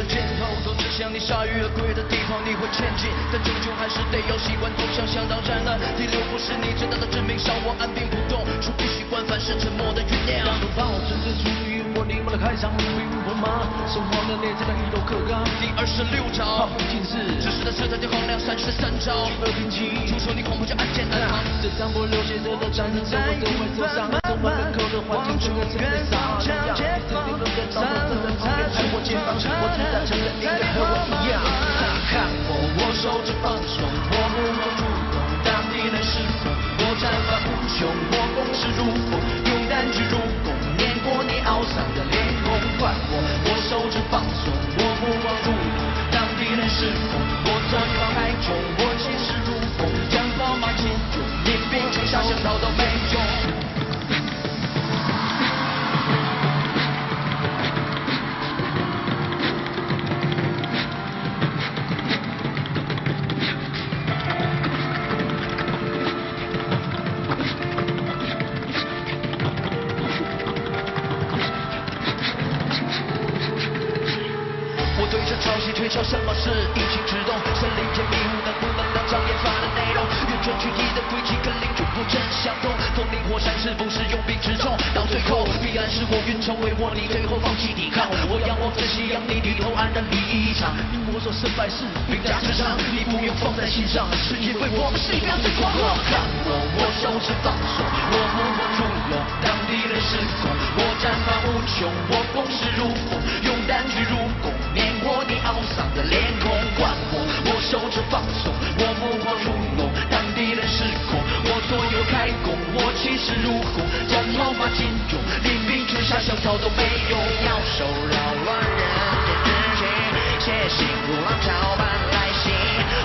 的箭头都指向你铩羽而归的地方，你会前进，但终究还是得要习惯走向想当然的第六步是你知道的致命伤，我按兵不动，出于习惯，凡是沉默的酝酿。让头发纯粹属于我，你们的开场并不马，生活的列在那一头课纲。第26章，不仅是只是在射雕衡量33招，和平期，出手你恐怖就暗箭难防。这张不流血的战争，生活的位置上，生活人口的环境，这个城被杀成样。这理论跟道德正在旁边拍我肩膀，我只在承认应该和我一样。看我手指放松，我目光注动，当敌人失控，我战法无穷，我攻势如风，用胆去入宫，碾过你懊丧的脸孔。换我手指放松，我目光注动，当敌人失控，我战法太重，我气势如风，将宝马进攻，你兵临下想逃都没用。对着潮汐推敲什么是引擎制动，森林间迷雾能不能当场研发的内容，圆圈躯体的轨迹跟领主不真相同，风林火山是不是用兵之重，到最后必然是我运筹帷幄，你最后放弃抵抗，我仰望着夕阳，你低头黯然离场，因我所胜败是兵家之长，你不用放在心上，事业为我们是一标最狂热。看我手指放松，我目光注拢，当敌人失控，我战法无穷，我攻势如风，用胆去入宫，碾过你懊丧的脸孔。换我手指放松，我目光注拢，当敌人失控，我左右开弓，我气势如虹，将毛发尽用，临兵城下想逃都没用。要手扰乱人间之情，写信如浪潮般来袭，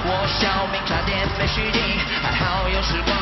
我小命差点没虚惊，还好有时光。